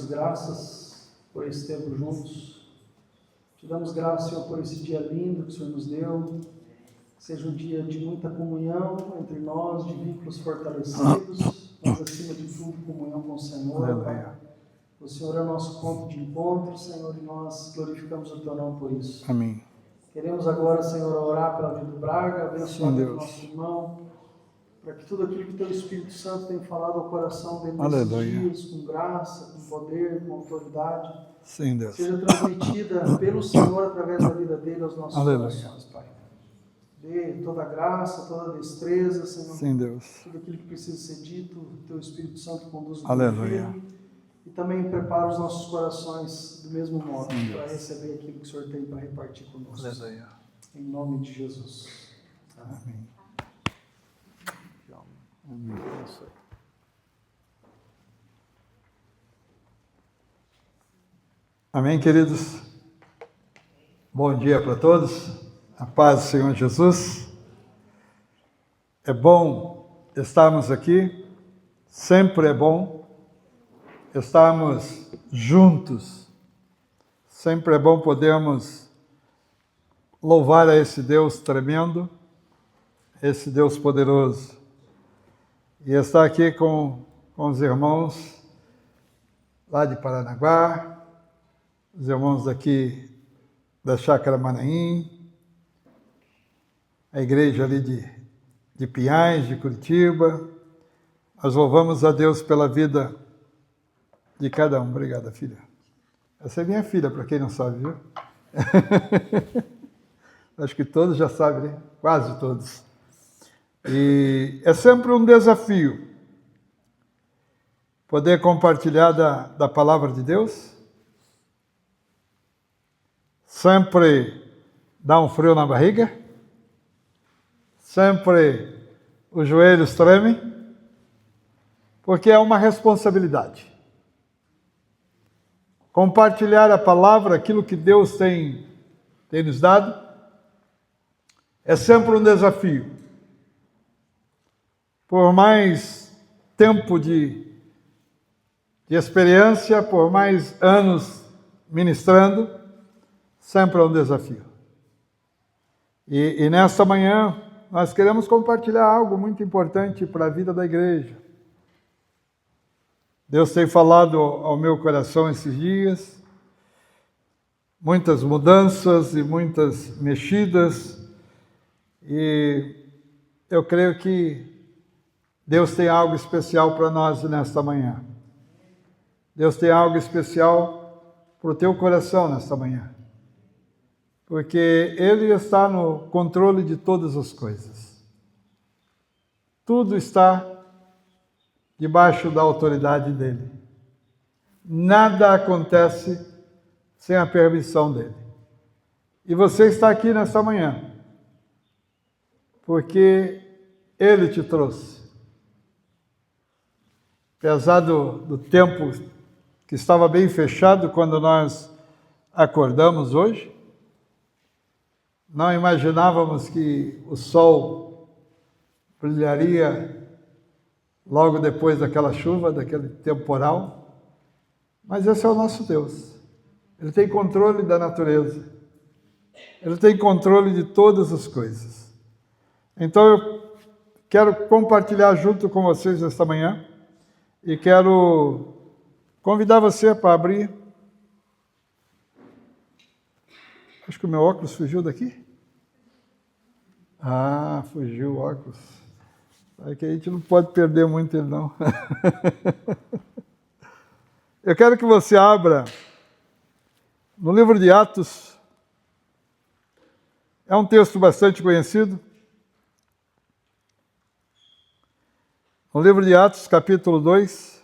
Graças por esse tempo juntos. Te damos graças, Senhor, por esse dia lindo que o Senhor nos deu. Seja um dia de muita comunhão entre nós, de vínculos fortalecidos, mas acima de tudo, comunhão com o Senhor. Pai. O Senhor é o nosso ponto de encontro, Senhor, e nós glorificamos o Teu nome por isso. Amém. Queremos agora, Senhor, orar pela vida do Braga, abençoar o nosso irmão, para que tudo aquilo que o Teu Espírito Santo tem falado ao coração dele nesses dias, com graça, com poder, com autoridade, sim, Deus, seja transmitida pelo Senhor através da vida dele aos nossos corações, Pai. Dê toda a graça, toda a destreza, Senhor. Sim, Deus. Tudo aquilo que precisa ser dito, o Teu Espírito Santo conduz o Aleluia. E também prepara os nossos corações do mesmo modo, para receber aquilo que o Senhor tem para repartir conosco. Aleluia. Em nome de Jesus. Amém. Amém, queridos? Bom dia para todos. A paz do Senhor Jesus. É bom estarmos aqui. Sempre é bom estarmos juntos. Sempre é bom podermos louvar a esse Deus tremendo, esse Deus poderoso. E estar aqui com os irmãos lá de Paranaguá, os irmãos daqui da Chácara Manaim, a igreja ali de Pinhais, de Curitiba. Nós louvamos a Deus pela vida de cada um. Obrigada, filha. Essa é minha filha, para quem não sabe, viu? Acho que todos já sabem, né? Quase todos. E é sempre um desafio poder compartilhar da palavra de Deus. Sempre dá um frio na barriga. Sempre os joelhos tremem, porque é uma responsabilidade. Compartilhar a palavra, aquilo que Deus tem nos dado, é sempre um desafio. Por mais tempo de experiência, por mais anos ministrando, sempre é um desafio. E nesta manhã, nós queremos compartilhar algo muito importante para a vida da igreja. Deus tem falado ao meu coração esses dias, muitas mudanças e muitas mexidas, e eu creio que Deus tem algo especial para nós nesta manhã. Deus tem algo especial para o teu coração nesta manhã. Porque Ele está no controle de todas as coisas. Tudo está debaixo da autoridade dEle. Nada acontece sem a permissão dEle. E você está aqui nesta manhã porque Ele te trouxe. Apesar do tempo que estava bem fechado quando nós acordamos hoje, não imaginávamos que o sol brilharia logo depois daquela chuva, daquele temporal, mas esse é o nosso Deus. Ele tem controle da natureza. Ele tem controle de todas as coisas. Então eu quero compartilhar junto com vocês esta manhã e quero convidar você para abrir. Acho que o meu óculos fugiu daqui. Ah, fugiu o óculos. É que a gente não pode perder muito ele, não. Eu quero que você abra no livro de Atos. É um texto bastante conhecido. No livro de Atos, capítulo 2.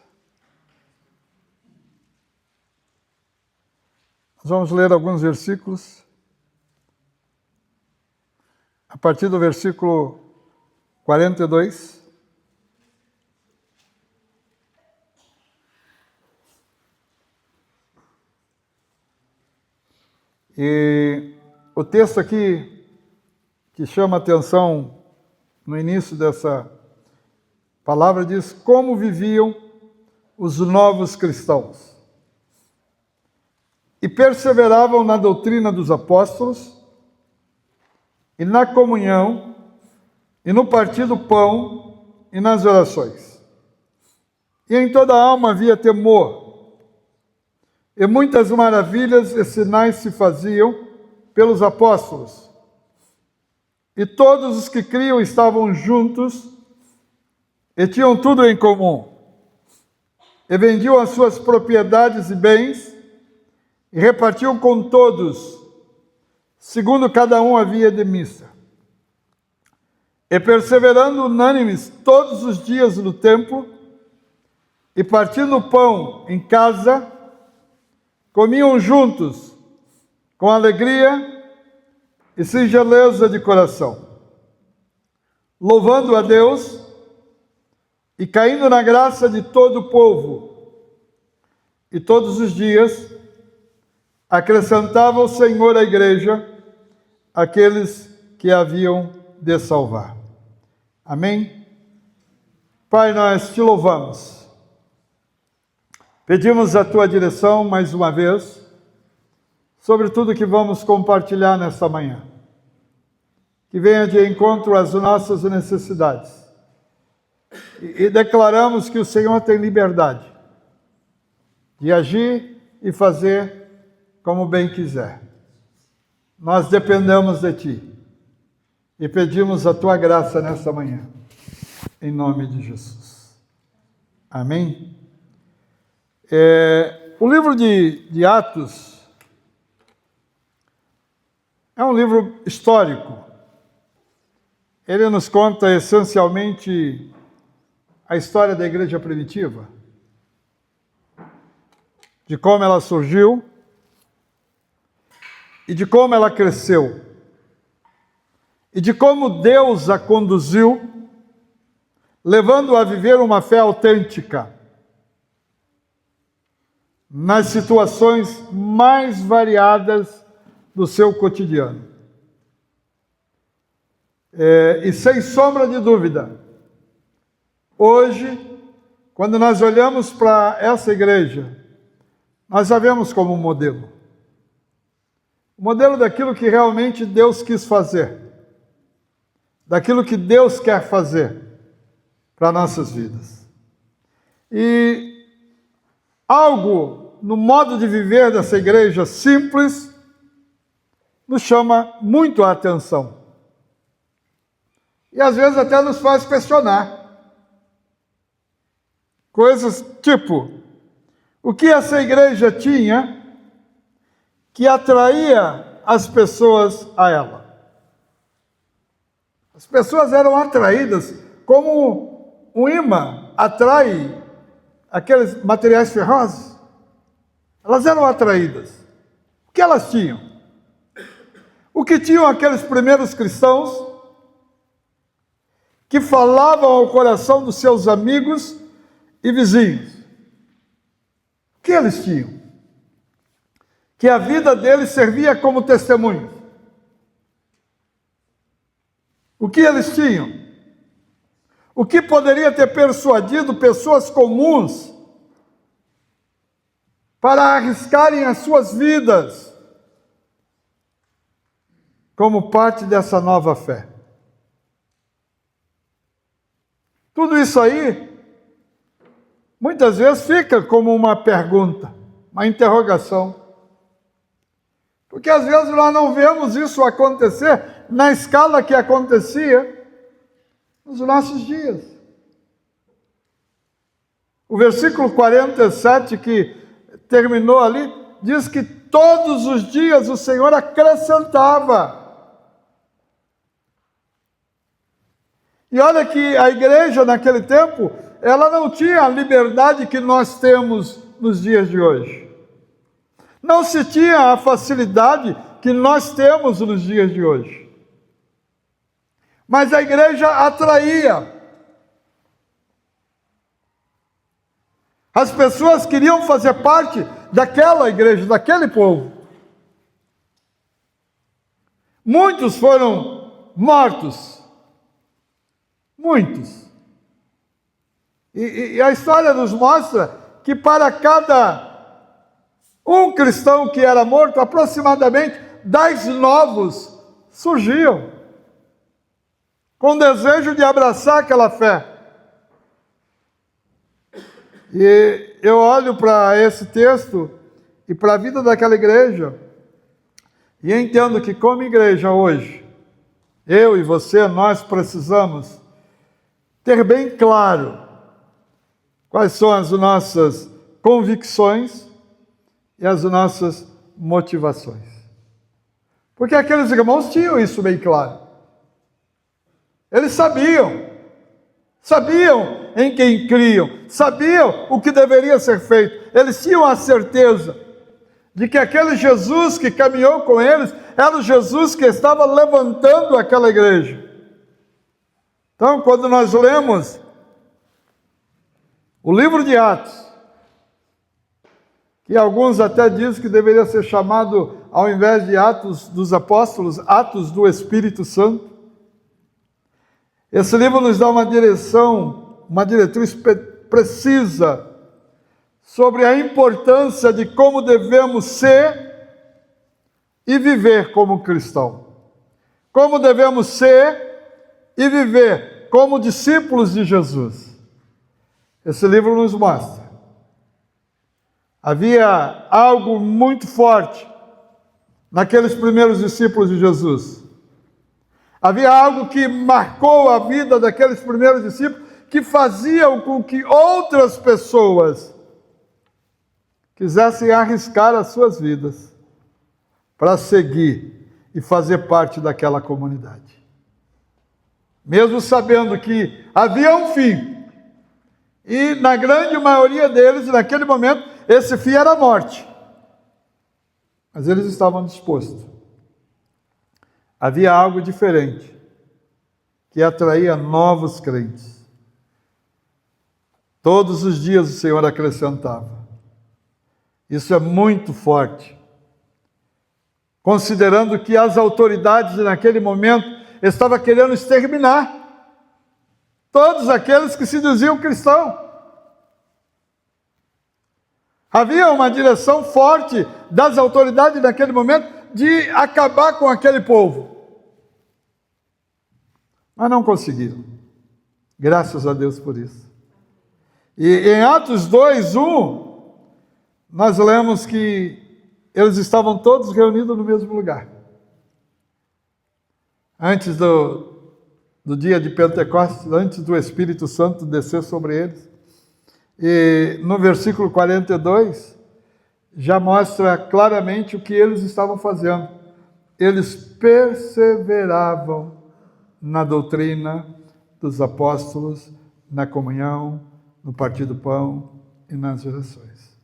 Nós vamos ler alguns versículos. A partir do versículo 42. E o texto aqui que chama a atenção no início dessa palavra diz como viviam os novos cristãos. e perseveravam na doutrina dos apóstolos, e na comunhão, e no partir do pão, e nas orações. E em toda a alma havia temor, e muitas maravilhas e sinais se faziam pelos apóstolos. E todos os que criam estavam juntos, e tinham tudo em comum. E vendiam as suas propriedades e bens, e repartiam com todos, segundo cada um havia de missa. E perseverando unânimes todos os dias no templo, e partindo o pão em casa, comiam juntos, com alegria e singeleza de coração, louvando a Deus e caindo na graça de todo o povo. E todos os dias acrescentava o Senhor à igreja aqueles que haviam de salvar. Amém? Pai, nós te louvamos. Pedimos a tua direção mais uma vez sobre tudo que vamos compartilhar nesta manhã. Que venha de encontro às nossas necessidades. E declaramos que o Senhor tem liberdade de agir e fazer como bem quiser. Nós dependemos de ti e pedimos a tua graça nesta manhã, em nome de Jesus. Amém? O livro de Atos é um livro histórico. Ele nos conta essencialmente a história da igreja primitiva, de como ela surgiu e de como ela cresceu, e de como Deus a conduziu, levando-a a viver uma fé autêntica nas situações mais variadas do seu cotidiano. E sem sombra de dúvida, hoje, quando nós olhamos para essa igreja, nós a vemos como um modelo. O modelo daquilo que realmente Deus quis fazer, daquilo que Deus quer fazer para nossas vidas. E algo no modo de viver dessa igreja simples nos chama muito a atenção. E às vezes até nos faz questionar. Coisas tipo, o que essa igreja tinha que atraía as pessoas a ela? As pessoas eram atraídas como um imã atrai aqueles materiais ferrosos. Elas eram atraídas. O que elas tinham? O que tinham aqueles primeiros cristãos que falavam ao coração dos seus amigos e vizinhos? O que eles tinham? Que a vida deles servia como testemunho. O que eles tinham? O que poderia ter persuadido pessoas comuns para arriscarem as suas vidas como parte dessa nova fé? Tudo isso aí, muitas vezes fica como uma pergunta, uma interrogação. Porque às vezes nós não vemos isso acontecer na escala que acontecia nos nossos dias. O versículo 47 que terminou ali, diz que todos os dias o Senhor acrescentava. E olha que a igreja naquele tempo, ela não tinha a liberdade que nós temos nos dias de hoje. Não se tinha a facilidade que nós temos nos dias de hoje. Mas a igreja atraía. As pessoas queriam fazer parte daquela igreja, daquele povo. Muitos foram mortos. Muitos. E a história nos mostra que para cada Um cristão que era morto, aproximadamente 10 novos surgiam, com desejo de abraçar aquela fé. E eu olho para esse texto e para a vida daquela igreja, e entendo que como igreja hoje, eu e você, nós precisamos ter bem claro quais são as nossas convicções e as nossas motivações. Porque aqueles irmãos tinham isso bem claro. Eles sabiam em quem criam, sabiam o que deveria ser feito. Eles tinham a certeza de que aquele Jesus que caminhou com eles era o Jesus que estava levantando aquela igreja. Então, quando nós lemos o livro de Atos, que alguns até dizem que deveria ser chamado, ao invés de Atos dos Apóstolos, Atos do Espírito Santo. Esse livro nos dá uma diretriz precisa sobre a importância de como devemos ser e viver como cristão. Como devemos ser e viver como discípulos de Jesus. Esse livro nos mostra. Havia algo muito forte naqueles primeiros discípulos de Jesus. Havia algo que marcou a vida daqueles primeiros discípulos, que faziam com que outras pessoas quisessem arriscar as suas vidas para seguir e fazer parte daquela comunidade. Mesmo sabendo que havia um fim, e na grande maioria deles, naquele momento, esse fim era a morte. Mas eles estavam dispostos. Havia algo diferente, que atraía novos crentes. Todos os dias o Senhor acrescentava. Isso é muito forte. Considerando que as autoridades naquele momento estavam querendo exterminar todos aqueles que se diziam cristãos. Havia uma direção forte das autoridades naquele momento de acabar com aquele povo. Mas não conseguiram. Graças a Deus por isso. E em Atos 2:1, nós lemos que eles estavam todos reunidos no mesmo lugar. Antes do dia de Pentecostes, antes do Espírito Santo descer sobre eles. E no versículo 42, já mostra claramente o que eles estavam fazendo. Eles perseveravam na doutrina dos apóstolos, na comunhão, no partir do pão e nas orações.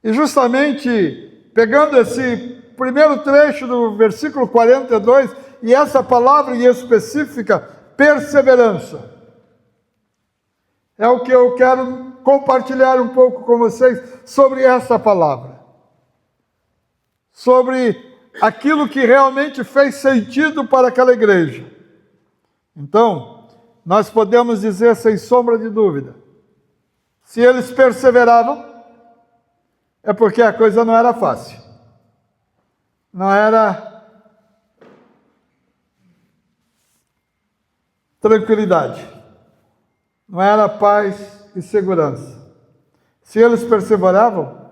E justamente, pegando esse primeiro trecho do versículo 42, e essa palavra em específica, perseverança, é o que eu quero compartilhar um pouco com vocês sobre essa palavra. Sobre aquilo que realmente fez sentido para aquela igreja. Então, nós podemos dizer sem sombra de dúvida, se eles perseveravam, é porque a coisa não era fácil. Não era tranquilidade. Não era paz e segurança. Se eles perseveravam,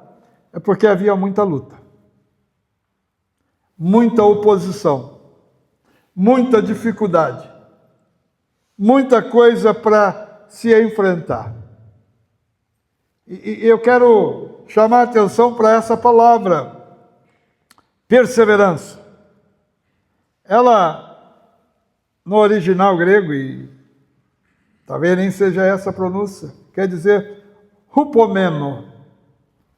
é porque havia muita luta, muita oposição, muita dificuldade, muita coisa para se enfrentar. E eu quero chamar a atenção para essa palavra, perseverança. Ela, no original grego, e talvez nem seja essa a pronúncia, quer dizer hupomeno,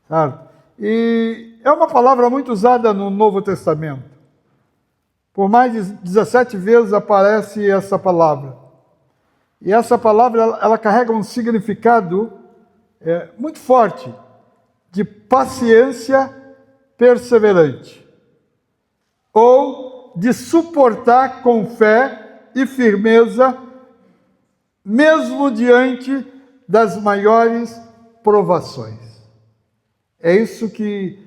sabe? E é uma palavra muito usada no Novo Testamento. Por mais de 17 vezes aparece essa palavra. E essa palavra, ela carrega um significado muito forte, de paciência perseverante, ou de suportar com fé e firmeza, mesmo diante das maiores provações. É isso que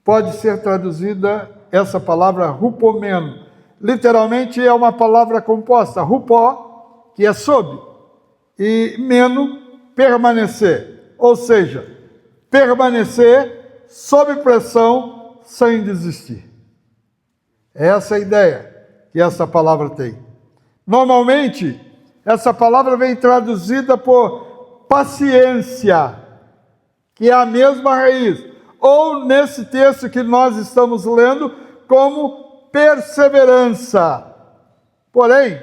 pode ser traduzida essa palavra hupomeno. Literalmente é uma palavra composta, hupó, que é sob, e meno, permanecer. Ou seja, permanecer sob pressão, sem desistir. Essa é a ideia que essa palavra tem. Normalmente, essa palavra vem traduzida por paciência, que é a mesma raiz. Ou nesse texto que nós estamos lendo, como perseverança. Porém,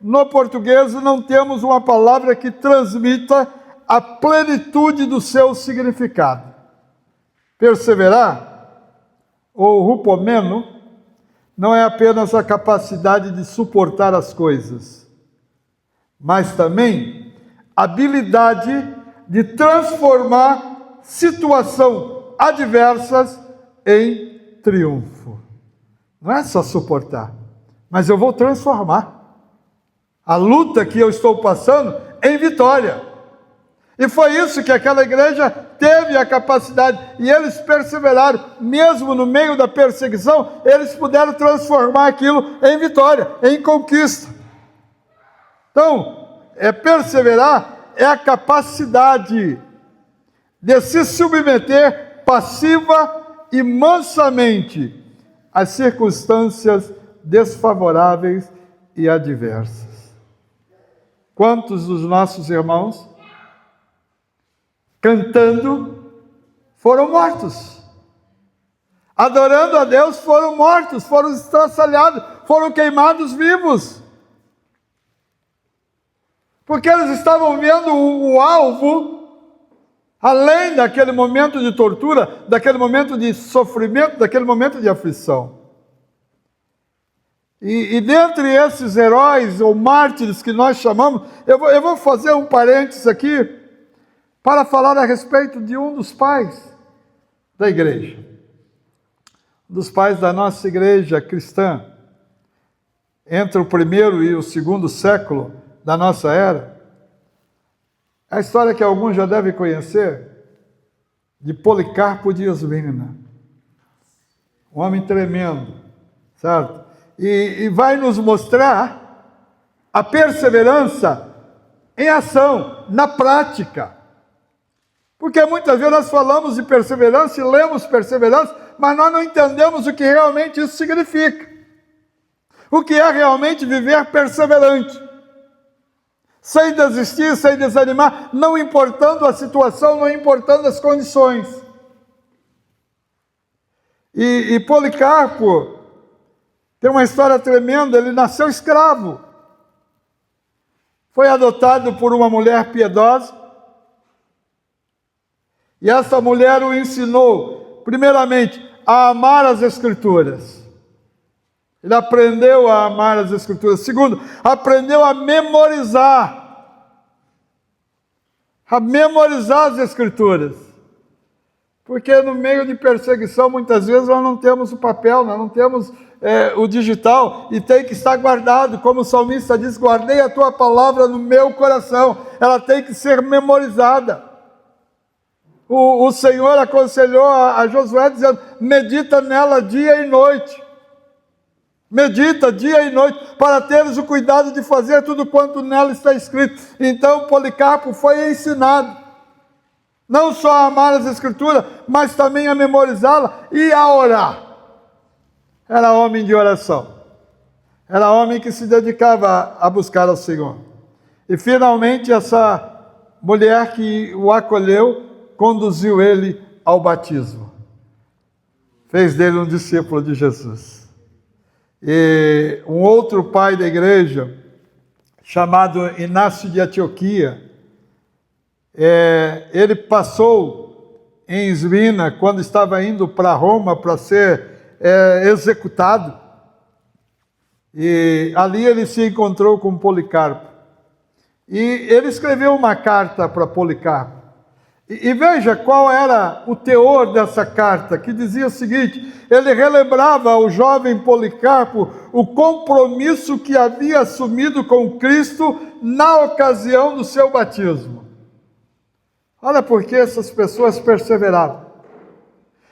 no português não temos uma palavra que transmita a plenitude do seu significado. Perseverar, ou hupomeno, não é apenas a capacidade de suportar as coisas, mas também a habilidade de transformar situações adversas em triunfo. Não é só suportar, mas eu vou transformar a luta que eu estou passando em vitória. E foi isso que aquela igreja teve a capacidade, e eles perseveraram, mesmo no meio da perseguição, eles puderam transformar aquilo em vitória, em conquista. Então, perseverar é a capacidade de se submeter passiva e mansamente às circunstâncias desfavoráveis e adversas. Quantos dos nossos irmãos, cantando, foram mortos? Adorando a Deus, foram mortos, foram estraçalhados, foram queimados vivos. Porque eles estavam vendo o alvo, além daquele momento de tortura, daquele momento de sofrimento, daquele momento de aflição. E dentre esses heróis ou mártires que nós chamamos, eu vou fazer um parênteses aqui para falar a respeito de um dos pais da igreja. Um dos pais da nossa igreja cristã, entre o primeiro e o segundo século da nossa era. A história que alguns já devem conhecer, de Policarpo de Esmina. Um homem tremendo, certo? E vai nos mostrar a perseverança em ação, na prática. Porque muitas vezes nós falamos de perseverança e lemos perseverança, mas nós não entendemos o que realmente isso significa. O que é realmente viver perseverante. Sem desistir, sem desanimar, não importando a situação, não importando as condições. E Policarpo tem uma história tremenda, ele nasceu escravo. Foi adotado por uma mulher piedosa. E essa mulher o ensinou, primeiramente, a amar as Escrituras. Ele aprendeu a amar as Escrituras. Segundo, aprendeu a memorizar as Escrituras. Porque no meio de perseguição, muitas vezes, nós não temos o papel, nós não temos o digital, e tem que estar guardado, como o salmista diz, guardei a tua palavra no meu coração. Ela tem que ser memorizada. O Senhor aconselhou a Josué dizendo, medita nela dia e noite. Medita dia e noite, para teres o cuidado de fazer tudo quanto nela está escrito. Então Policarpo foi ensinado, não só a amar as Escrituras, mas também a memorizá-la e a orar. Era homem de oração. Era homem que se dedicava a buscar ao Senhor. E finalmente essa mulher que o acolheu, conduziu ele ao batismo. Fez dele um discípulo de Jesus. E um outro pai da igreja, chamado Inácio de Antioquia, ele passou em Esmina, quando estava indo para Roma para ser executado. E ali ele se encontrou com Policarpo. E ele escreveu uma carta para Policarpo. E veja qual era o teor dessa carta, que dizia o seguinte: ele relembrava ao jovem Policarpo o compromisso que havia assumido com Cristo na ocasião do seu batismo. Olha por que essas pessoas perseveravam.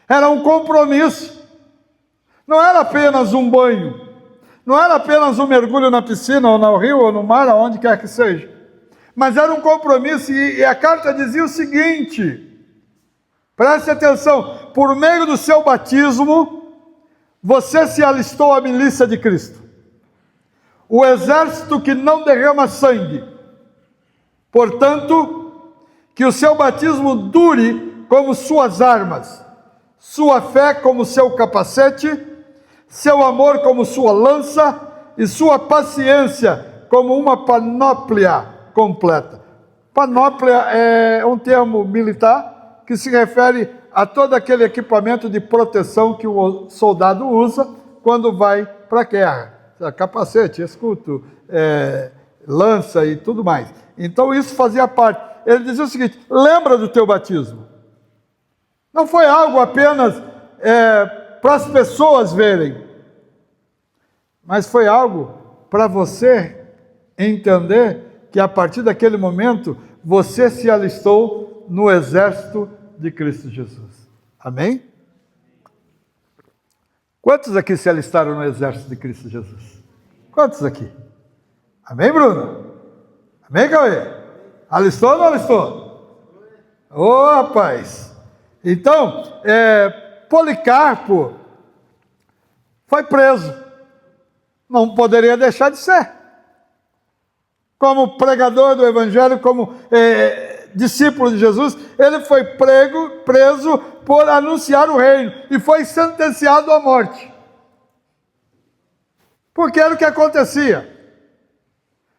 Era um compromisso. Não era apenas um banho. Não era apenas um mergulho na piscina, ou no rio, ou no mar, aonde quer que seja. Mas era um compromisso, e a carta dizia o seguinte, preste atenção, por meio do seu batismo, você se alistou à milícia de Cristo. O exército que não derrama sangue. Portanto, que o seu batismo dure como suas armas, sua fé como seu capacete, seu amor como sua lança e sua paciência como uma panóplia completa. Panóplia é um termo militar que se refere a todo aquele equipamento de proteção que o soldado usa quando vai para a guerra. Capacete, escudo, lança e tudo mais. Então isso fazia parte. Ele dizia o seguinte, lembra do teu batismo. Não foi algo apenas para as pessoas verem, mas foi algo para você entender que a partir daquele momento você se alistou no exército de Cristo Jesus. Amém? Quantos aqui se alistaram no exército de Cristo Jesus? Quantos aqui? Amém, Bruno? Amém, Cauê? Alistou ou não alistou? Ô, rapaz! Então, Policarpo foi preso. Não poderia deixar de ser. Como pregador do Evangelho, como discípulo de Jesus, ele foi preso por anunciar o reino e foi sentenciado à morte. Porque era o que acontecia.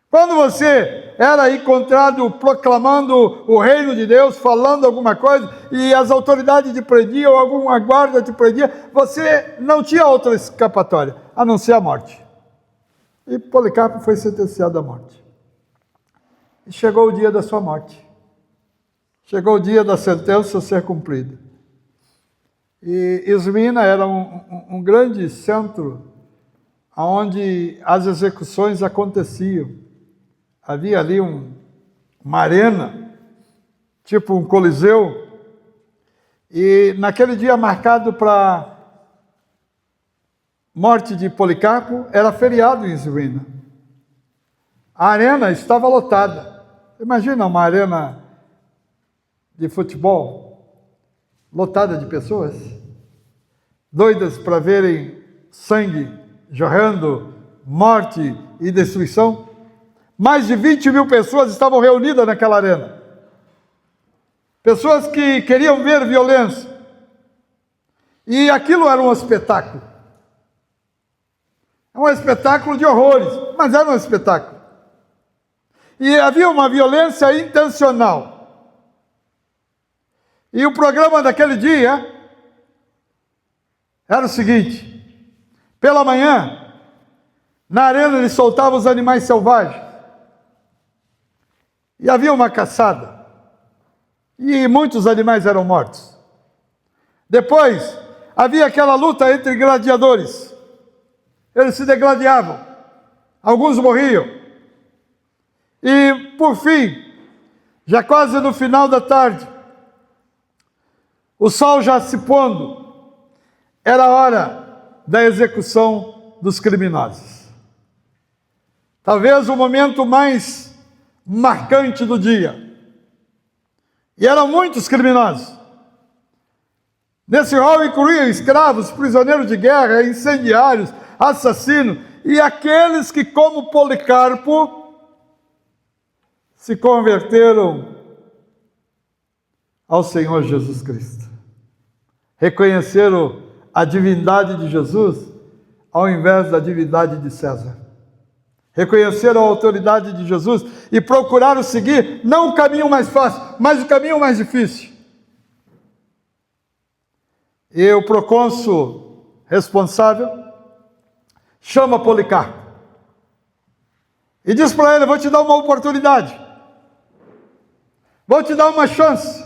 Quando você era encontrado proclamando o reino de Deus, falando alguma coisa, e as autoridades te prendiam, ou alguma guarda te prendia, você não tinha outra escapatória, a não ser a morte. E Policarpo foi sentenciado à morte. E chegou o dia da sua morte. Chegou o dia da sentença ser cumprida. E Esmina era um grande centro onde as execuções aconteciam. Havia ali uma arena, tipo um coliseu, e naquele dia marcado para morte de Policarpo, era feriado em Esmina. A arena estava lotada. Imagina uma arena de futebol lotada de pessoas, doidas para verem sangue jorrando, morte e destruição. Mais de 20.000 pessoas estavam reunidas naquela arena. Pessoas que queriam ver violência. E aquilo era um espetáculo. É um espetáculo de horrores, mas era um espetáculo. E havia uma violência intencional. E o programa daquele dia era o seguinte: pela manhã, na arena eles soltavam os animais selvagens. E havia uma caçada. E muitos animais eram mortos. Depois, havia aquela luta entre gladiadores. Eles se degladiavam. Alguns morriam. E, por fim, já quase no final da tarde, o sol já se pondo, era a hora da execução dos criminosos. Talvez o momento mais marcante do dia. E eram muitos criminosos. Nesse rol incluíam escravos, prisioneiros de guerra, incendiários, assassinos, e aqueles que, como Policarpo, se converteram ao Senhor Jesus Cristo. Reconheceram a divindade de Jesus ao invés da divindade de César. Reconheceram a autoridade de Jesus e procuraram seguir não o caminho mais fácil, mas o caminho mais difícil. E o procônsul responsável chama Policarpo e diz para ele: vou te dar uma oportunidade, vou te dar uma chance,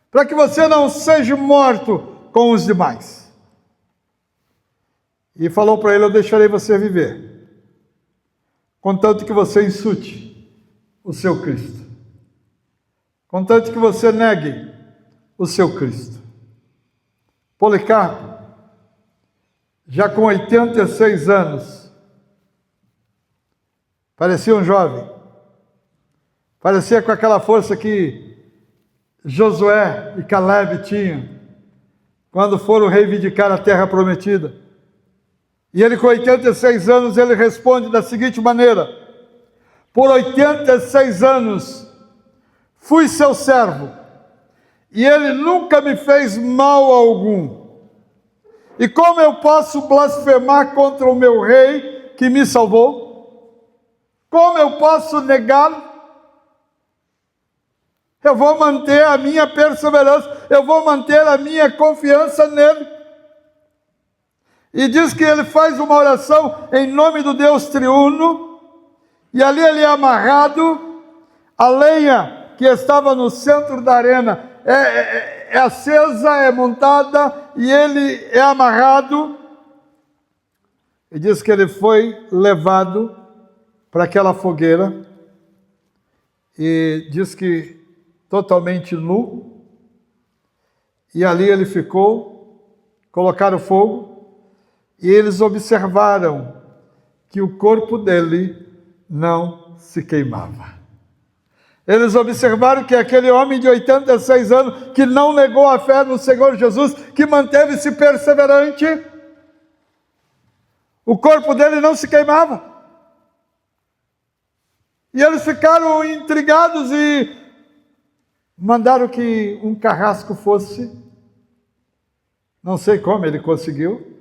para que você não seja morto com os demais. E falou para ele: eu deixarei você viver, contanto que você insulte o seu Cristo, contanto que você negue o seu Cristo. Policarpo, já com 86 anos, parecia um jovem, parecia com aquela força que Josué e Caleb tinham, quando foram reivindicar a terra prometida. E ele com 86 anos, ele responde da seguinte maneira: por 86 anos fui seu servo, e ele nunca me fez mal algum. E como eu posso blasfemar contra o meu rei que me salvou? Como eu posso negá-lo? Eu vou manter a minha perseverança, eu vou manter a minha confiança nele. E diz que ele faz uma oração em nome do Deus triuno, e ali ele é amarrado, a lenha que estava no centro da arena é acesa, é montada, e ele é amarrado, e diz que ele foi levado para aquela fogueira, e diz que totalmente nu, e ali ele ficou, colocaram fogo, e eles observaram que o corpo dele não se queimava. Eles observaram que aquele homem de 86 anos, que não negou a fé no Senhor Jesus, que manteve-se perseverante, o corpo dele não se queimava. E eles ficaram intrigados e mandaram que um carrasco fosse, não sei como ele conseguiu,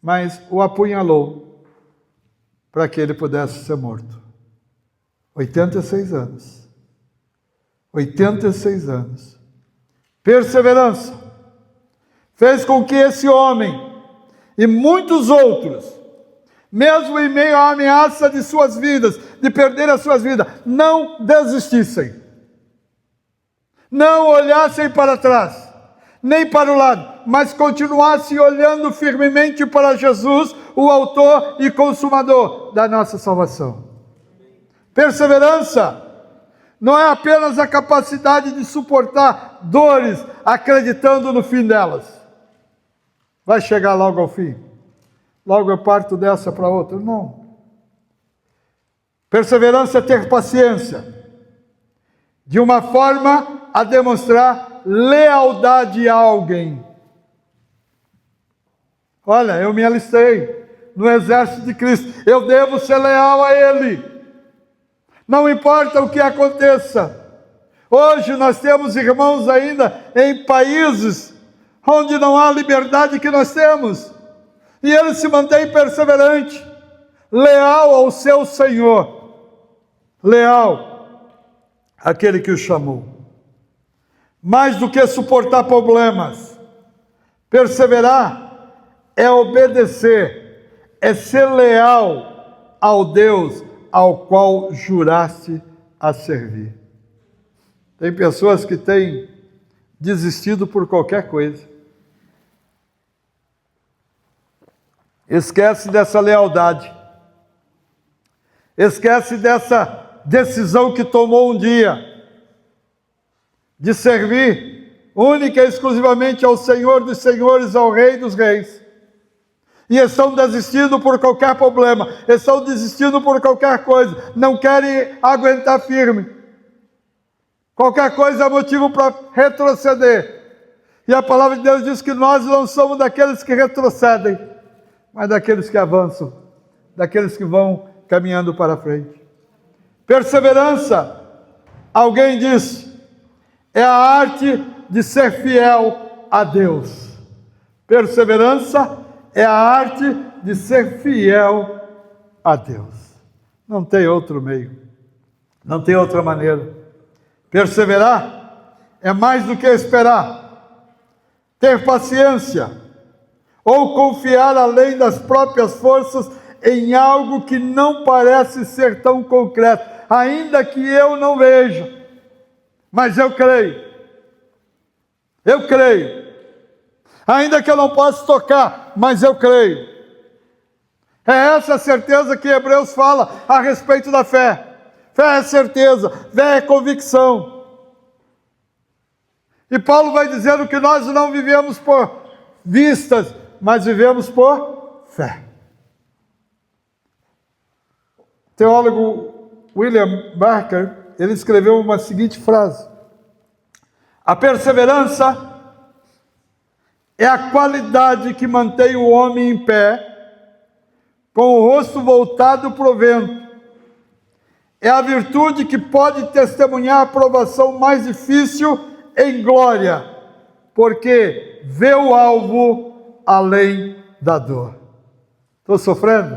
mas o apunhalou para que ele pudesse ser morto. 86 anos. 86 anos. Perseverança fez com que esse homem e muitos outros, mesmo em meio à ameaça de suas vidas, de perder as suas vidas, não desistissem. Não olhassem para trás, nem para o lado, mas continuassem olhando firmemente para Jesus, o autor e consumador da nossa salvação. Perseverança não é apenas a capacidade de suportar dores, acreditando no fim delas. Vai chegar logo ao fim. Logo eu parto dessa para outra. Não. Perseverança é ter paciência, de uma forma a demonstrar lealdade a alguém. Olha, eu me alistei no exército de Cristo, eu devo ser leal a Ele. Não importa o que aconteça. Hoje nós temos irmãos ainda em países onde não há a liberdade que nós temos. E ele se mantém perseverante, leal ao seu Senhor, leal àquele que o chamou. Mais do que suportar problemas, perseverar é obedecer, é ser leal ao Deus ao qual juraste a servir. Tem pessoas que têm desistido por qualquer coisa. Esquece dessa lealdade. Esquece dessa decisão que tomou um dia de servir única e exclusivamente ao Senhor dos Senhores, ao Rei dos Reis. E estão desistindo por qualquer problema, estão desistindo por qualquer coisa, não querem aguentar firme. Qualquer coisa é motivo para retroceder. E a palavra de Deus diz que nós não somos daqueles que retrocedem, mas daqueles que avançam, daqueles que vão caminhando para frente. Perseverança, alguém diz, é a arte de ser fiel a Deus. Perseverança é a arte de ser fiel a Deus. Não tem outro meio, não tem outra maneira. Perseverar é mais do que esperar, ter paciência, ou confiar além das próprias forças em algo que não parece ser tão concreto, ainda que eu não veja, mas eu creio. Eu creio. Ainda que eu não possa tocar, mas eu creio. É essa a certeza que Hebreus fala a respeito da fé. Fé é certeza, fé é convicção. E Paulo vai dizendo que nós não vivemos por vistas, mas vivemos por fé. O teólogo William Barker, ele escreveu uma seguinte frase: a perseverança é a qualidade que mantém o homem em pé, com o rosto voltado para o vento. É a virtude que pode testemunhar a aprovação mais difícil em glória, porque vê o alvo além da dor. Estou sofrendo?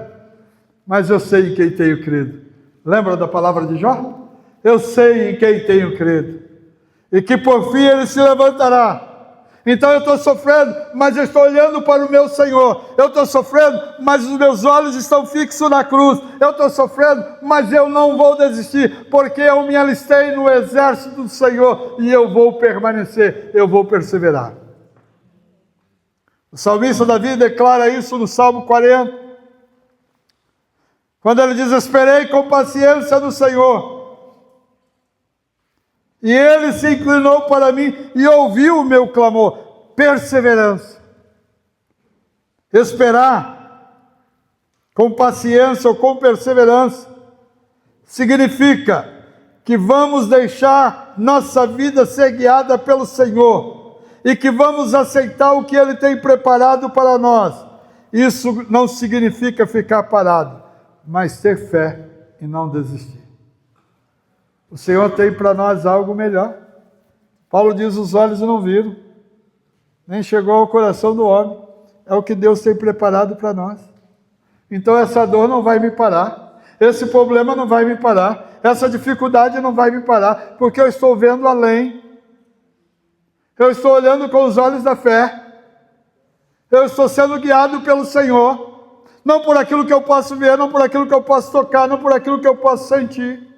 Mas eu sei em quem tenho crido. Lembra da palavra de Jó? Eu sei em quem tenho crido, e que por fim ele se levantará. Então eu estou sofrendo, mas eu estou olhando para o meu Senhor. Eu estou sofrendo, mas os meus olhos estão fixos na cruz. Eu estou sofrendo, mas eu não vou desistir, porque eu me alistei no exército do Senhor, e eu vou permanecer, eu vou perseverar. O salmista Davi declara isso no Salmo 40, quando ele diz: esperei com paciência no Senhor, e ele se inclinou para mim e ouviu o meu clamor. Perseverança. Esperar com paciência ou com perseverança significa que vamos deixar nossa vida ser guiada pelo Senhor e que vamos aceitar o que Ele tem preparado para nós. Isso não significa ficar parado, mas ter fé e não desistir. O Senhor tem para nós algo melhor. Paulo diz: os olhos não viram, nem chegou ao coração do homem. É o que Deus tem preparado para nós. Então essa dor não vai me parar, esse problema não vai me parar, essa dificuldade não vai me parar, porque eu estou vendo além. Eu estou olhando com os olhos da fé. Eu estou sendo guiado pelo Senhor, não por aquilo que eu posso ver, não por aquilo que eu posso tocar, não por aquilo que eu posso sentir.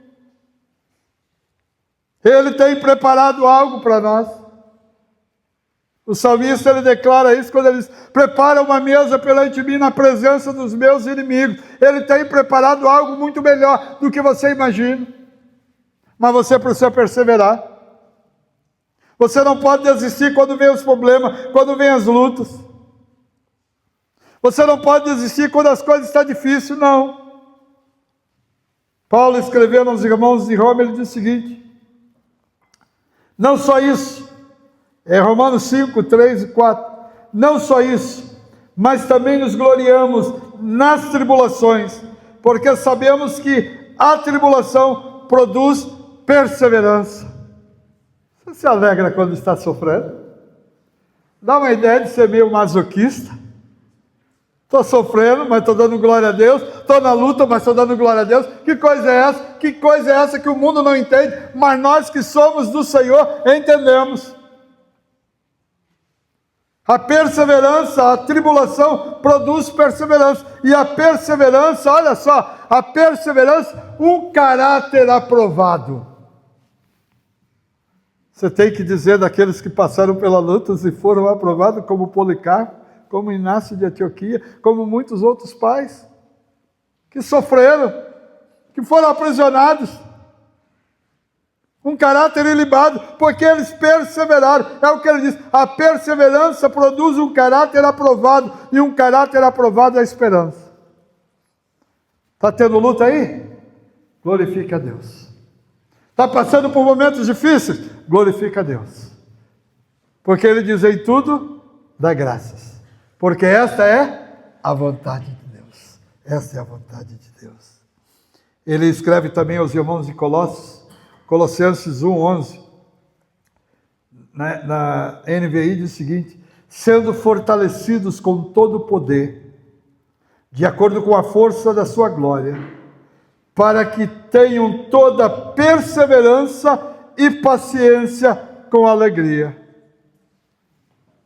Ele tem preparado algo para nós. O salmista, ele declara isso quando ele diz: prepara uma mesa perante mim na presença dos meus inimigos. Ele tem preparado algo muito melhor do que você imagina. Mas você precisa perseverar. Você não pode desistir quando vem os problemas, quando vem as lutas. Você não pode desistir quando as coisas estão difíceis, não. Paulo escrevendo aos irmãos de Roma, ele diz o seguinte: não só isso, é Romanos 5, 3 e 4, não só isso, mas também nos gloriamos nas tribulações, porque sabemos que a tribulação produz perseverança. Você se alegra quando está sofrendo? Dá uma ideia de ser meio masoquista. Estou sofrendo, mas estou dando glória a Deus. Estou na luta, mas estou dando glória a Deus. Que coisa é essa? Que coisa é essa que o mundo não entende, mas nós que somos do Senhor entendemos. A perseverança, a tribulação produz perseverança. E a perseverança, olha só, a perseverança, um caráter aprovado. Você tem que dizer daqueles que passaram pela luta e foram aprovados, como Policarpo, como Inácio de Antioquia, como muitos outros pais que sofreram, que foram aprisionados. Um caráter ilibado, porque eles perseveraram. É o que ele diz: a perseverança produz um caráter aprovado, e um caráter aprovado é a esperança. Está tendo luta aí? Glorifica a Deus. Está passando por momentos difíceis? Glorifica a Deus. Porque ele diz: em tudo, dá graças. Porque esta é a vontade de Deus. Esta é a vontade de Deus. Ele escreve também aos irmãos de Colossenses 1:11. Na NVI diz o seguinte: sendo fortalecidos com todo o poder, de acordo com a força da sua glória, para que tenham toda perseverança e paciência com alegria.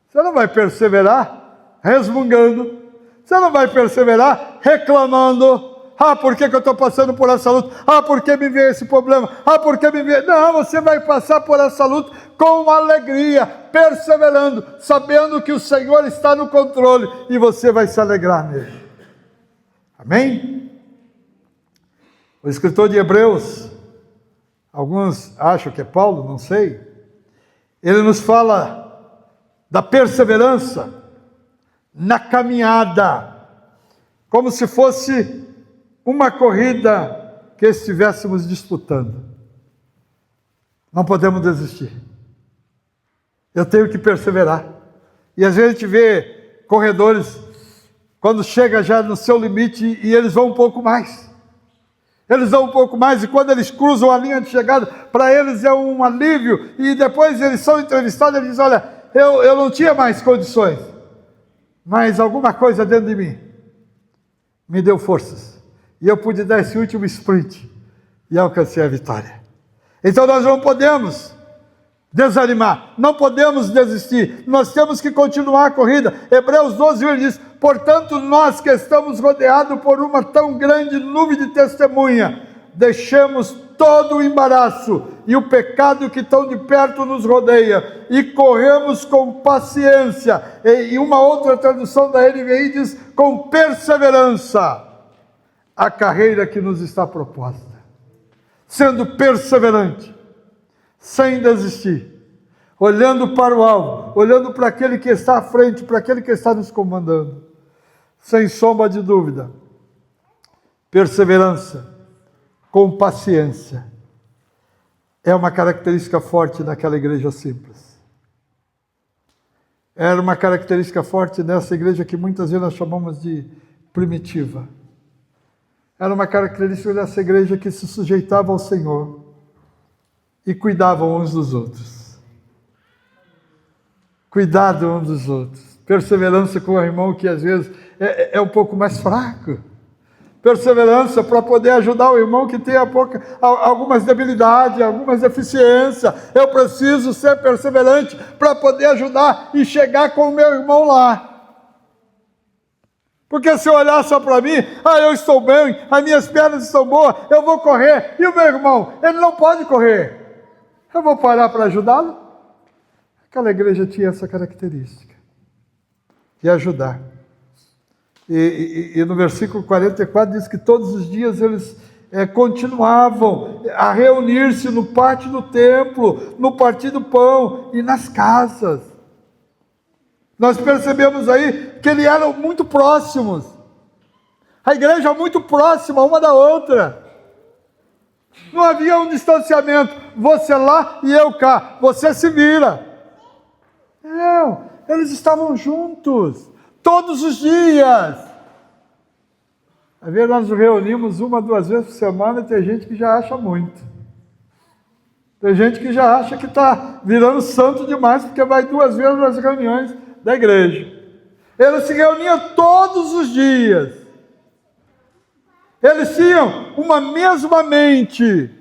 Você não vai perseverar resmungando. Você não vai perseverar reclamando: ah, por que eu estou passando por essa luta? Ah, por que me veio esse problema? Ah, por que me veio... Não, você vai passar por essa luta com alegria, perseverando, sabendo que o Senhor está no controle, e você vai se alegrar nele. Amém? O escritor de Hebreus, alguns acham que é Paulo, não sei, ele nos fala da perseverança na caminhada, como se fosse uma corrida que estivéssemos disputando. Não podemos desistir. Eu tenho que perseverar. E às vezes a gente vê corredores, quando chega já no seu limite, e eles vão um pouco mais. Eles vão um pouco mais, e quando eles cruzam a linha de chegada, para eles é um alívio. E depois eles são entrevistados, e eles dizem, olha, eu não tinha mais condições, mas alguma coisa dentro de mim me deu forças. E eu pude dar esse último sprint e alcancei a vitória. Então nós não podemos desanimar, não podemos desistir, nós temos que continuar a corrida. Hebreus 12, ele diz, portanto nós que estamos rodeados por uma tão grande nuvem de testemunha, deixemos todo o embaraço e o pecado que tão de perto nos rodeia, e corremos com paciência, e uma outra tradução da NVI diz, com perseverança, a carreira que nos está proposta, sendo perseverante, sem desistir, olhando para o alvo, olhando para aquele que está à frente, para aquele que está nos comandando, sem sombra de dúvida. Perseverança, com paciência, é uma característica forte naquela igreja simples. Era uma característica forte nessa igreja que muitas vezes nós chamamos de primitiva. Era uma característica dessa igreja que se sujeitava ao Senhor e cuidavam uns dos outros. Cuidado uns dos outros. Perseverança com o irmão que às vezes é um pouco mais fraco. Perseverança para poder ajudar o irmão que tem algumas debilidades, algumas deficiências. Eu preciso ser perseverante para poder ajudar e chegar com o meu irmão lá. Porque se eu olhar só para mim, eu estou bem, as minhas pernas estão boas, eu vou correr. E o meu irmão, ele não pode correr. Eu vou parar para ajudá-lo? Aquela igreja tinha essa característica, de ajudar. E no versículo 44 diz que todos os dias eles continuavam a reunir-se no pátio do templo, no partir do pão e nas casas. Nós percebemos aí que eles eram muito próximos. A igreja muito próxima uma da outra. Não havia um distanciamento. Você lá e eu cá. Você se vira. Não, eles estavam juntos. Todos os dias. Às vezes nós nos reunimos 1, 2 vezes por semana e tem gente que já acha muito. Tem gente que já acha que está virando santo demais porque vai 2 vezes nas reuniões da igreja. Eles se reuniam todos os dias. Eles tinham uma mesma mente.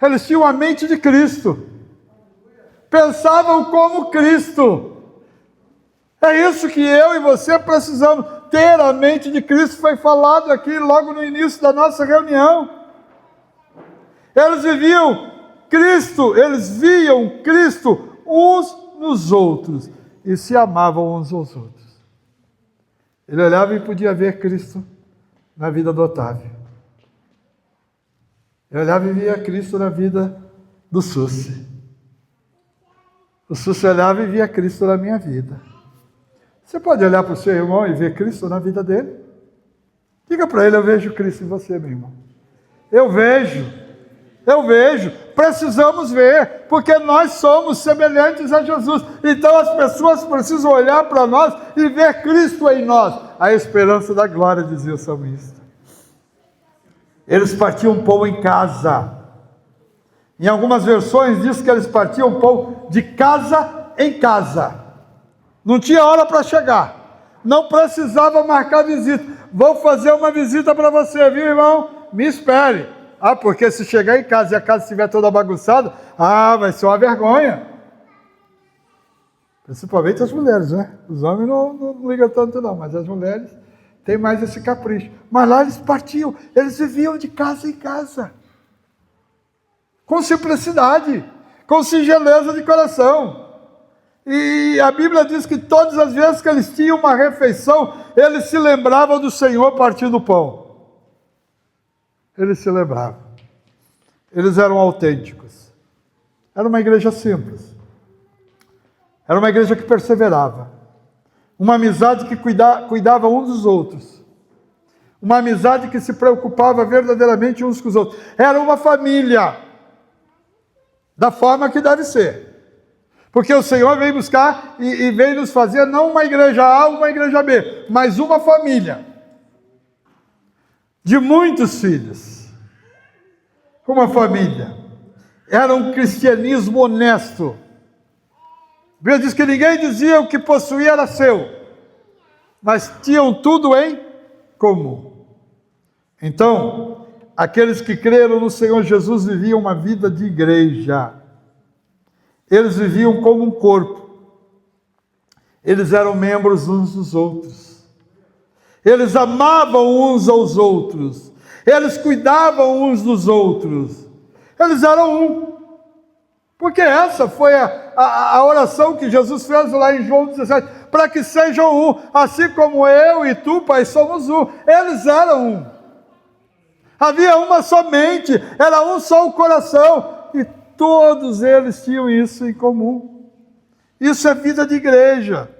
Eles tinham a mente de Cristo. Pensavam como Cristo. É isso que eu e você precisamos ter, a mente de Cristo. Foi falado aqui logo no início da nossa reunião. Eles viviam Cristo, eles viam Cristo uns nos outros e se amavam uns aos outros. Ele olhava e podia ver Cristo na vida do Otávio. Ele olhava e via Cristo na vida do Sussi. O Sussi olhava e via Cristo na minha vida. Você pode olhar para o seu irmão e ver Cristo na vida dele? Diga para ele, eu vejo Cristo em você, meu irmão. Eu vejo. Precisamos ver, porque nós somos semelhantes a Jesus. Então as pessoas precisam olhar para nós e ver Cristo em nós. A esperança da glória, dizia o salmista. Eles partiam pão em casa. Em algumas versões diz que eles partiam pão de casa em casa. Não tinha hora para chegar. Não precisava marcar visita. Vou fazer uma visita para você, viu, irmão? Me espere. Porque se chegar em casa e a casa estiver toda bagunçada, vai ser uma vergonha. Principalmente as mulheres, né? Os homens não ligam tanto não, mas as mulheres têm mais esse capricho. Mas lá eles partiam, eles viviam de casa em casa. Com simplicidade, com singeleza de coração. E a Bíblia diz que todas as vezes que eles tinham uma refeição, eles se lembravam do Senhor partindo o pão. Eles se lembravam. Eles eram autênticos. Era uma igreja simples. Era uma igreja que perseverava. Uma amizade que cuidava uns dos outros. Uma amizade que se preocupava verdadeiramente uns com os outros. Era uma família, da forma que deve ser. Porque o Senhor veio buscar e veio nos fazer não uma igreja A, uma igreja B, mas uma família. De muitos filhos. Uma família. Era um cristianismo honesto. A Bíblia diz que ninguém dizia o que possuía era seu, mas tinham tudo em comum. Então, aqueles que creram no Senhor Jesus viviam uma vida de igreja. Eles viviam como um corpo. Eles eram membros uns dos outros. Eles amavam uns aos outros. Eles cuidavam uns dos outros. Eles eram um. Porque essa foi a oração que Jesus fez lá em João 17. Para que sejam um, assim como eu e tu, Pai, somos um. Eles eram um. Havia uma só mente, era um só o coração. E todos eles tinham isso em comum. Isso é vida de igreja.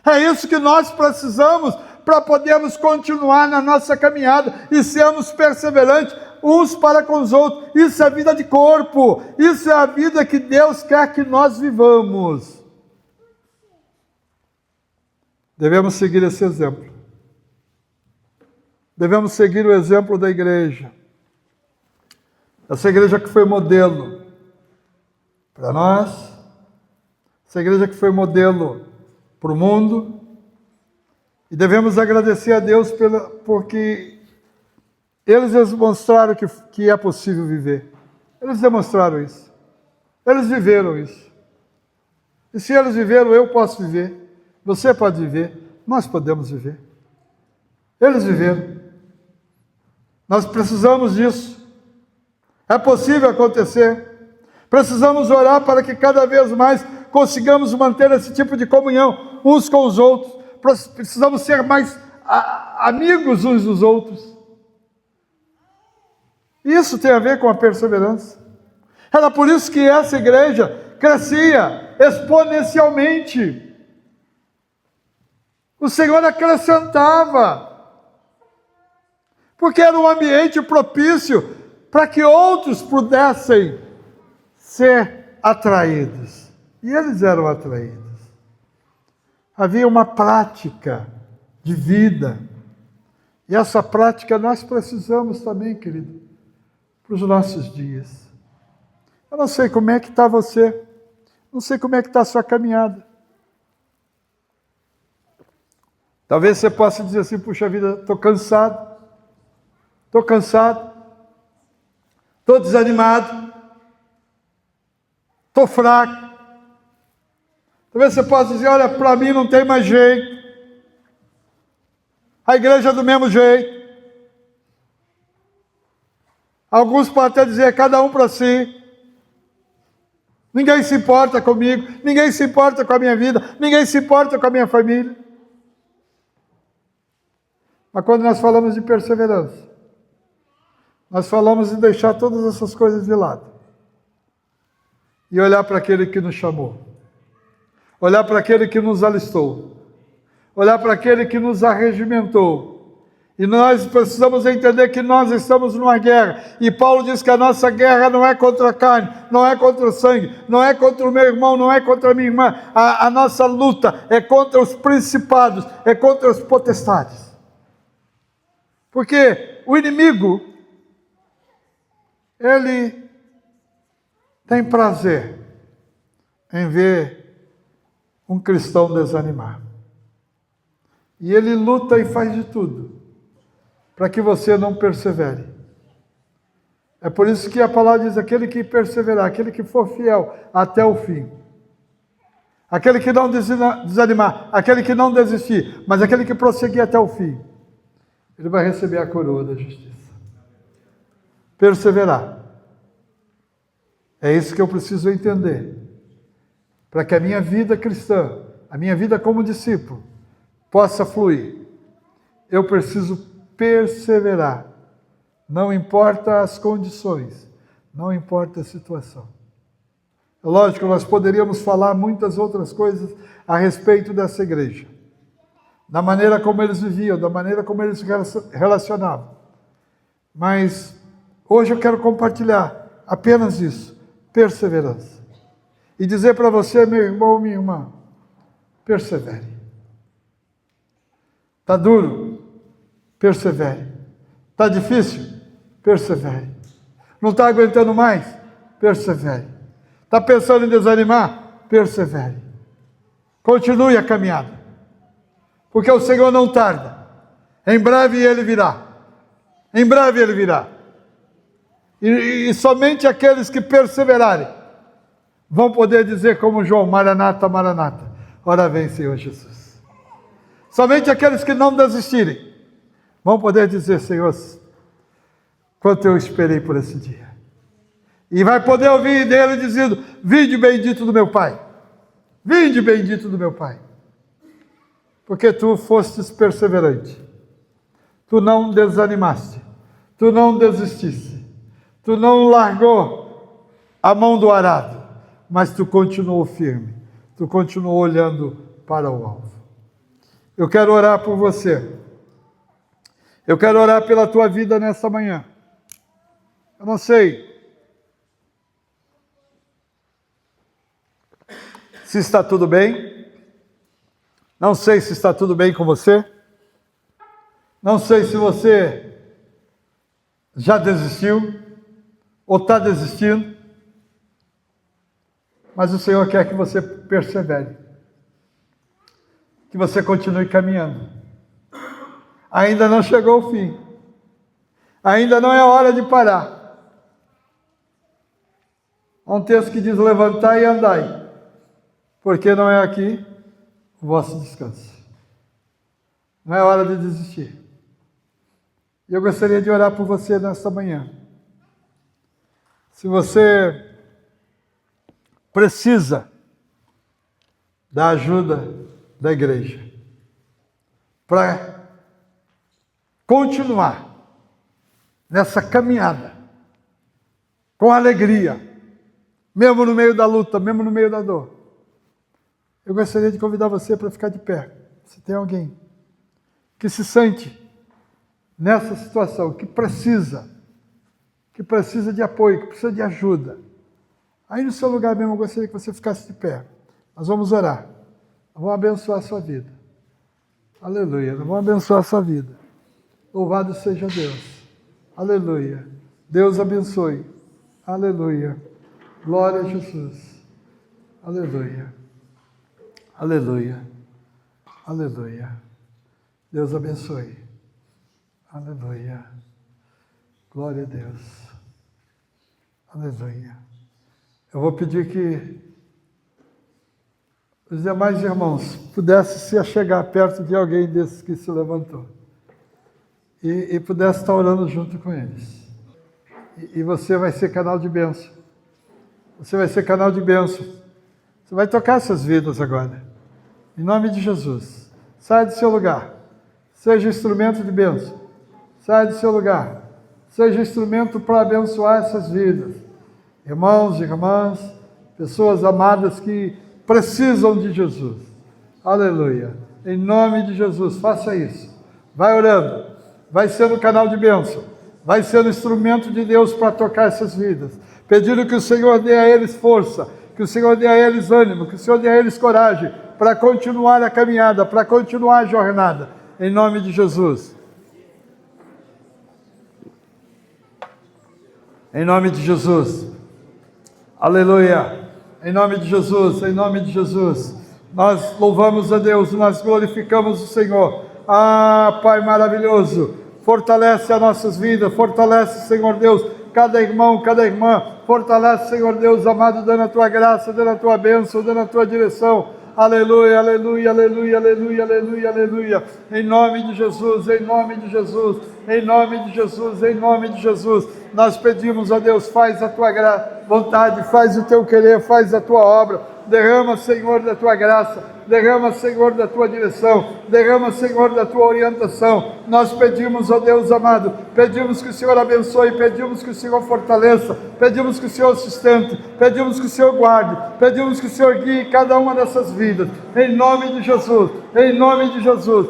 É isso que nós precisamos para podermos continuar na nossa caminhada e sermos perseverantes uns para com os outros. Isso é vida de corpo. Isso é a vida que Deus quer que nós vivamos. Devemos seguir esse exemplo. Devemos seguir o exemplo da igreja. Essa igreja que foi modelo para nós. Essa igreja que foi modelo para o mundo. E devemos agradecer a Deus porque eles demonstraram que é possível viver. Eles demonstraram isso. Eles viveram isso. E se eles viveram, eu posso viver. Você pode viver. Nós podemos viver. Eles viveram. Nós precisamos disso. É possível acontecer. Precisamos orar para que cada vez mais consigamos manter esse tipo de comunhão uns com os outros. Precisamos ser mais amigos uns dos outros. Isso tem a ver com a perseverança. Era por isso que essa igreja crescia exponencialmente. O Senhor acrescentava. Porque era um ambiente propício para que outros pudessem ser atraídos. E eles eram atraídos. Havia uma prática de vida. E essa prática nós precisamos também, querido, para os nossos dias. Eu não sei como é que está você. Não sei como é que está a sua caminhada. Talvez você possa dizer assim, puxa vida, estou cansado. Estou cansado. Estou desanimado. Estou fraco. Talvez você possa dizer, olha, para mim não tem mais jeito. A igreja é do mesmo jeito. Alguns podem até dizer, cada um para si. Ninguém se importa comigo, ninguém se importa com a minha vida, ninguém se importa com a minha família. Mas quando nós falamos de perseverança, nós falamos em deixar todas essas coisas de lado. E olhar para aquele que nos chamou. Olhar para aquele que nos alistou. Olhar para aquele que nos arregimentou. E nós precisamos entender que nós estamos numa guerra. E Paulo diz que a nossa guerra não é contra a carne, não é contra o sangue, não é contra o meu irmão, não é contra a minha irmã. A nossa luta é contra os principados, é contra os potestades. Porque o inimigo, ele tem prazer em ver um cristão desanimar. E ele luta e faz de tudo para que você não persevere. É por isso que a palavra diz, aquele que perseverar, aquele que for fiel até o fim. Aquele que não desanimar, aquele que não desistir, mas aquele que prosseguir até o fim. Ele vai receber a coroa da justiça. Perseverar. É isso que eu preciso entender. Para que a minha vida cristã, a minha vida como discípulo, possa fluir. Eu preciso perseverar. Não importa as condições, não importa a situação. Lógico, nós poderíamos falar muitas outras coisas a respeito dessa igreja, da maneira como eles viviam, da maneira como eles se relacionavam. Mas hoje eu quero compartilhar apenas isso, perseverança. E dizer para você, meu irmão, minha irmã, persevere. Está duro? Persevere. Está difícil? Persevere. Não está aguentando mais? Persevere. Está pensando em desanimar? Persevere. Continue a caminhada. Porque o Senhor não tarda. Em breve Ele virá. Em breve Ele virá. E somente aqueles que perseverarem vão poder dizer como João, Maranata, Maranata. Ora vem, Senhor Jesus. Somente aqueles que não desistirem vão poder dizer, Senhor, quanto eu esperei por esse dia. E vai poder ouvir dele dizendo, vinde bendito do meu Pai. Vinde bendito do meu Pai. Porque tu fostes perseverante. Tu não desanimaste. Tu não desististe. Tu não largou a mão do arado. Mas tu continuou firme. Tu continuou olhando para o alvo. Eu quero orar por você. Eu quero orar pela tua vida nesta manhã. Eu não sei se está tudo bem. Não sei se está tudo bem com você. Não sei se você já desistiu ou está desistindo. Mas o Senhor quer que você persevere. Que você continue caminhando. Ainda não chegou o fim. Ainda não é hora de parar. Há um texto que diz, levantai e andai, porque não é aqui o vosso descanso. Não é hora de desistir. E eu gostaria de orar por você nesta manhã. Se você precisa da ajuda da igreja para continuar nessa caminhada com alegria, mesmo no meio da luta, mesmo no meio da dor, eu gostaria de convidar você para ficar de pé. Se tem alguém que se sente nessa situação, que precisa de apoio, que precisa de ajuda, aí no seu lugar mesmo eu gostaria que você ficasse de pé. Nós vamos orar. Nós vamos abençoar a sua vida. Aleluia. Nós vamos abençoar a sua vida. Louvado seja Deus. Aleluia. Deus abençoe. Aleluia. Glória a Jesus. Aleluia. Aleluia. Aleluia. Deus abençoe. Aleluia. Glória a Deus. Aleluia. Eu vou pedir que os demais irmãos pudessem se achegar perto de alguém desses que se levantou. E pudesse estar orando junto com eles. E você vai ser canal de bênção. Você vai ser canal de bênção. Você vai tocar essas vidas agora. Em nome de Jesus. Saia do seu lugar. Seja instrumento de bênção. Saia do seu lugar. Seja instrumento para abençoar essas vidas. Irmãos e irmãs, pessoas amadas que precisam de Jesus. Aleluia. Em nome de Jesus, faça isso. Vai orando. Vai sendo canal de bênção. Vai sendo instrumento de Deus para tocar essas vidas. Pedindo que o Senhor dê a eles força, que o Senhor dê a eles ânimo, que o Senhor dê a eles coragem para continuar a caminhada, para continuar a jornada. Em nome de Jesus. Em nome de Jesus. Aleluia. Em nome de Jesus, em nome de Jesus. Nós louvamos a Deus, nós glorificamos o Senhor. Ah, Pai maravilhoso, fortalece as nossas vidas, fortalece, Senhor Deus, cada irmão, cada irmã, fortalece, Senhor Deus amado, dando a Tua graça, dando a Tua bênção, dando a Tua direção. Aleluia, aleluia, aleluia, aleluia, aleluia, aleluia. Em nome de Jesus, em nome de Jesus, em nome de Jesus, em nome de Jesus. Nós pedimos a Deus, faz a Tua vontade, faz o Teu querer, faz a Tua obra. Derrama, Senhor, da tua graça. Derrama, Senhor, da tua direção. Derrama, Senhor, da tua orientação. Nós pedimos, ó Deus amado, pedimos que o Senhor abençoe, pedimos que o Senhor fortaleça, pedimos que o Senhor sustente, pedimos que o Senhor guarde, pedimos que o Senhor guie cada uma dessas vidas. Em nome de Jesus, em nome de Jesus.